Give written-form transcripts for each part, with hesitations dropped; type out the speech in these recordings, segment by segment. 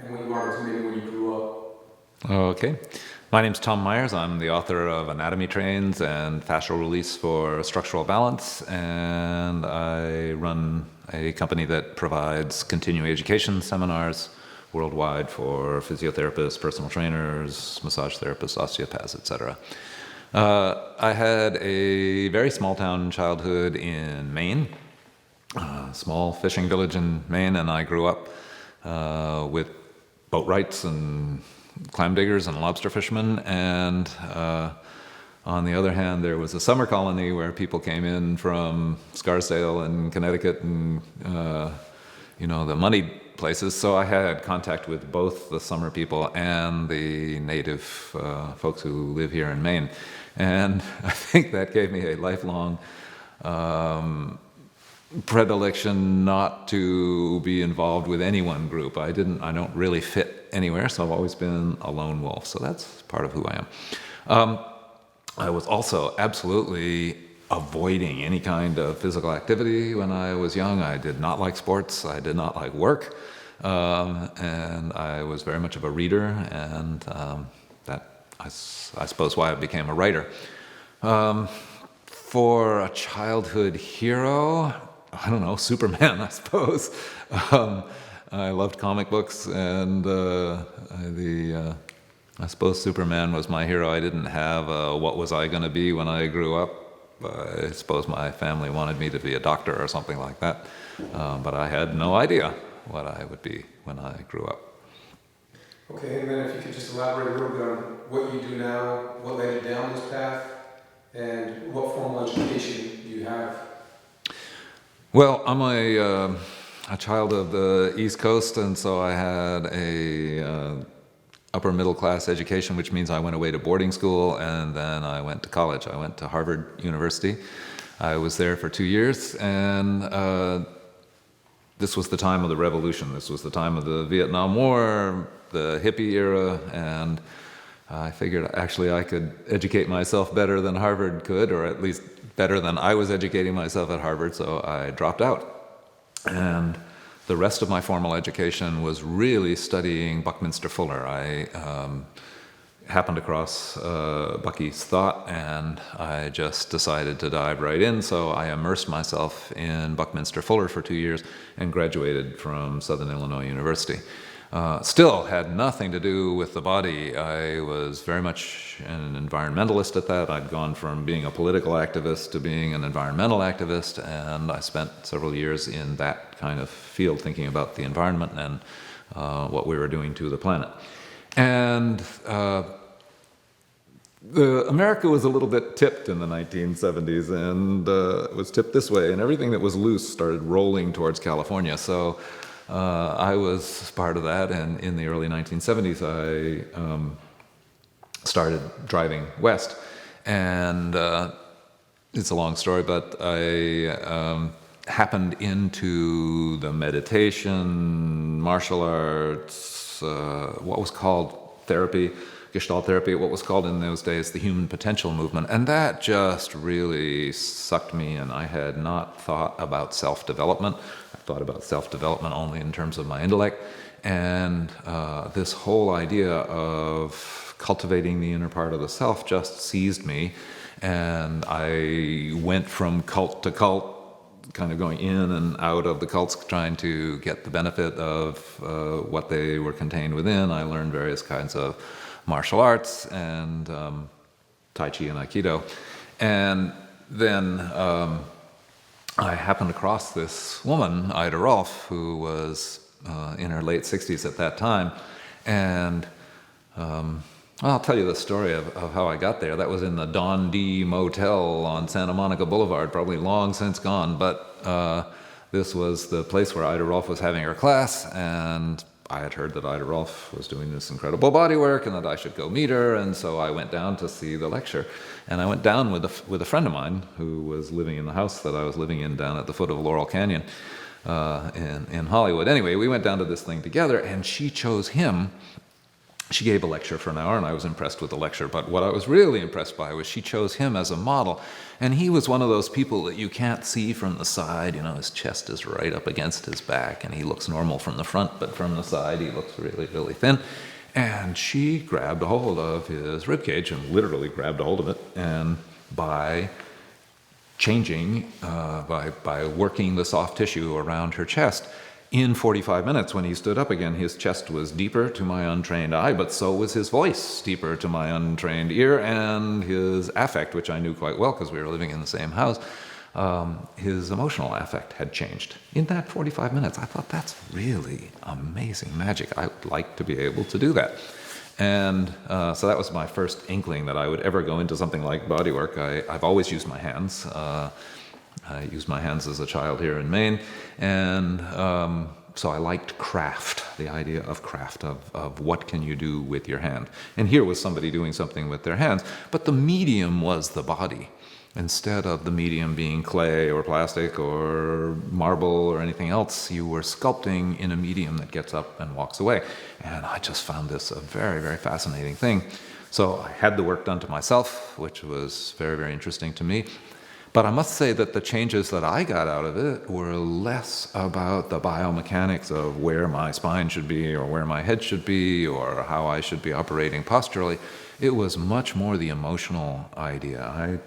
and what you wanted to maybe when you grew up. Okay. My name's Tom Myers. I'm the author of Anatomy Trains and Fascial Release for Structural Balance, and I run a company that provides continuing education seminars worldwide for physiotherapists, personal trainers, massage therapists, osteopaths, etc. I had a very small-town childhood in Maine, a small fishing village in Maine, and I grew up with boatwrights and clam diggers and lobster fishermen, and on the other hand, there was a summer colony where people came in from Scarsdale and Connecticut and the moneyed places. So I had contact with both the summer people and the native folks who live here in Maine, and I think that gave me a lifelong predilection not to be involved with any one group. I don't really fit anywhere, so I've always been a lone wolf. So that's part of who I am. I was also absolutely avoiding any kind of physical activity when I was young. I did not like sports. I did not like work. And I was very much of a reader, and I suppose why I became a writer. For a childhood hero, I don't know, Superman, I suppose. I loved comic books, and I suppose Superman was my hero. I didn't have what was I going to be when I grew up. I suppose my family wanted me to be a doctor or something like that, but I had no idea what I would be when I grew up. Okay, and then if you could just elaborate a little bit on what you do now, what led you down this path, and what formal education you have. Well, I'm a child of the East Coast, and so I had a upper middle class education, which means I went away to boarding school, and then I went to college. I went to Harvard University. I was there for 2 years, and this was the time of the revolution. This was the time of the Vietnam War, the hippie era, and I figured actually I could educate myself better than Harvard could, or at least better than I was educating myself at Harvard, so I dropped out. And the rest of my formal education was really studying Buckminster Fuller. I happened across Bucky's thought, and I just decided to dive right in, so I immersed myself in Buckminster Fuller for 2 years and graduated from Southern Illinois University. Still had nothing to do with the body. I was very much an environmentalist at that. I'd gone from being a political activist to being an environmental activist, and I spent several years in that kind of field thinking about the environment and what we were doing to the planet. And America was a little bit tipped in the 1970s, and it was tipped this way, and everything that was loose started rolling towards California. So I was part of that, and in the early 1970s I started driving west, and it's a long story, but I happened into the meditation, martial arts, what was called therapy, Gestalt therapy, what was called in those days the human potential movement, and that just really sucked me, and I had not thought about self-development. I thought about self-development only in terms of my intellect, and this whole idea of cultivating the inner part of the self just seized me, and I went from cult to cult, kind of going in and out of the cults, trying to get the benefit of what they were contained within. I learned various kinds of martial arts and Tai Chi and Aikido. And then I happened across this woman, Ida Rolf, who was in her late 60s at that time. And I'll tell you the story of how I got there. That was in the Don D Motel on Santa Monica Boulevard, probably long since gone, but this was the place where Ida Rolf was having her class, and I had heard that Ida Rolf was doing this incredible bodywork and that I should go meet her, and so I went down to see the lecture. And I went down with a friend of mine who was living in the house that I was living in down at the foot of Laurel Canyon in Hollywood. Anyway, we went down to this thing together, and she chose him She gave a lecture for an hour, and I was impressed with the lecture. But what I was really impressed by was she chose him as a model. And he was one of those people that you can't see from the side. You know, his chest is right up against his back, and he looks normal from the front, but from the side he looks really, really thin. And she grabbed a hold of his ribcage and literally grabbed a hold of it. And by changing, by working the soft tissue around her chest, in 45 minutes, when he stood up again, his chest was deeper to my untrained eye, but so was his voice deeper to my untrained ear, and his affect, which I knew quite well because we were living in the same house, his emotional affect had changed. In that 45 minutes, I thought, that's really amazing magic. I would like to be able to do that. And so that was my first inkling that I would ever go into something like bodywork. I've always used my hands. I used my hands as a child here in Maine, and so I liked craft, the idea of craft, of what can you do with your hand. And here was somebody doing something with their hands, but the medium was the body. Instead of the medium being clay or plastic or marble or anything else, you were sculpting in a medium that gets up and walks away. And I just found this a very, very fascinating thing. So I had the work done to myself, which was very, very interesting to me. But I must say that the changes that I got out of it were less about the biomechanics of where my spine should be or where my head should be or how I should be operating posturally. It was much more the emotional idea. I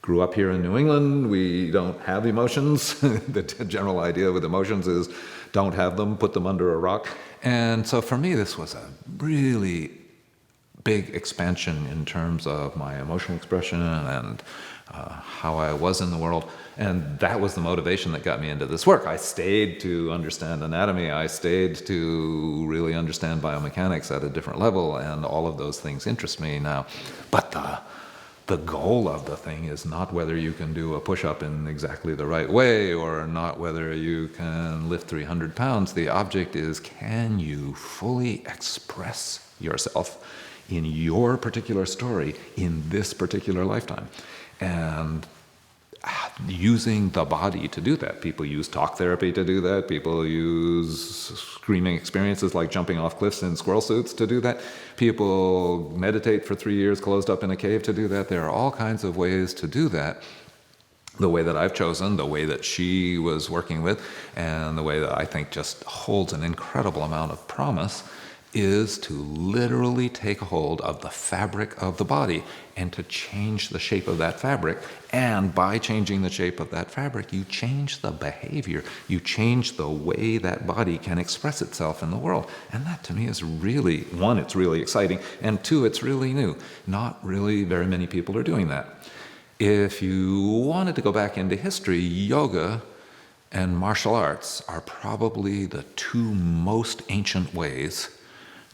grew up here in New England. We don't have emotions. The general idea with emotions is don't have them, put them under a rock. And so for me, this was a really big expansion in terms of my emotional expression and how I was in the world. And that was the motivation that got me into this work. I stayed to understand anatomy. I stayed to really understand biomechanics at a different level, and all of those things interest me now. But the goal of the thing is not whether you can do a push-up in exactly the right way or not whether you can lift 300 pounds. The object is, can you fully express yourself in your particular story in this particular lifetime? And using the body to do that. People use talk therapy to do that. People use screaming experiences like jumping off cliffs in squirrel suits to do that. People meditate for 3 years closed up in a cave to do that. There are all kinds of ways to do that. The way that I've chosen, the way that she was working with, and the way that I think just holds an incredible amount of promise is to literally take a hold of the fabric of the body and to change the shape of that fabric. And by changing the shape of that fabric, you change the behavior. You change the way that body can express itself in the world. And that to me is really, one, it's really exciting, and two, it's really new. Not really very many people are doing that. If you wanted to go back into history, yoga and martial arts are probably the two most ancient ways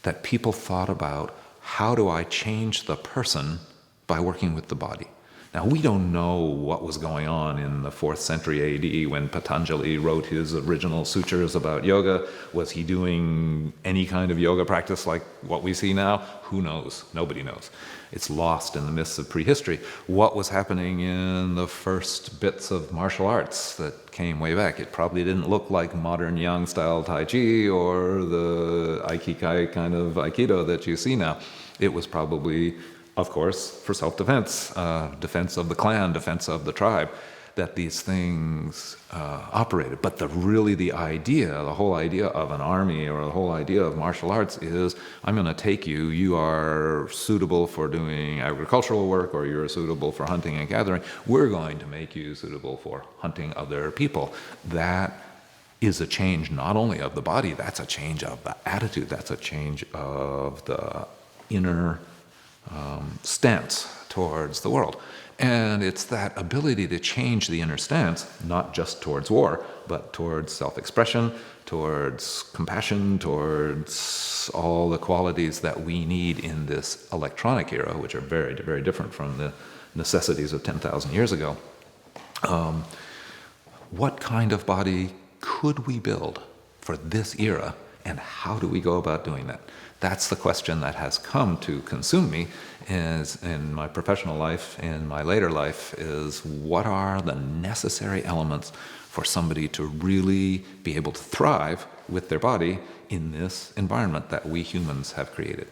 that people thought about, how do I change the person by working with the body? Now, we don't know what was going on in the 4th century AD when Patanjali wrote his original sutras about yoga. Was he doing any kind of yoga practice like what we see now? Who knows? Nobody knows. It's lost in the mists of prehistory. What was happening in the first bits of martial arts that came way back? It probably didn't look like modern Yang-style Tai Chi or the Aikikai kind of Aikido that you see now. It was probably, of course, for self-defense, defense of the clan, defense of the tribe, that these things operated. But the whole idea of an army or the whole idea of martial arts is, I'm going to take you, you are suitable for doing agricultural work or you're suitable for hunting and gathering. We're going to make you suitable for hunting other people. That is a change not only of the body, that's a change of the attitude, that's a change of the inner stance towards the world. And it's that ability to change the inner stance, not just towards war, but towards self-expression, towards compassion, towards all the qualities that we need in this electronic era, which are very, very different from the necessities of 10,000 years ago. What kind of body could we build for this era, and how do we go about doing that? That's the question that has come to consume me in my professional life, in my later life, is what are the necessary elements for somebody to really be able to thrive with their body in this environment that we humans have created?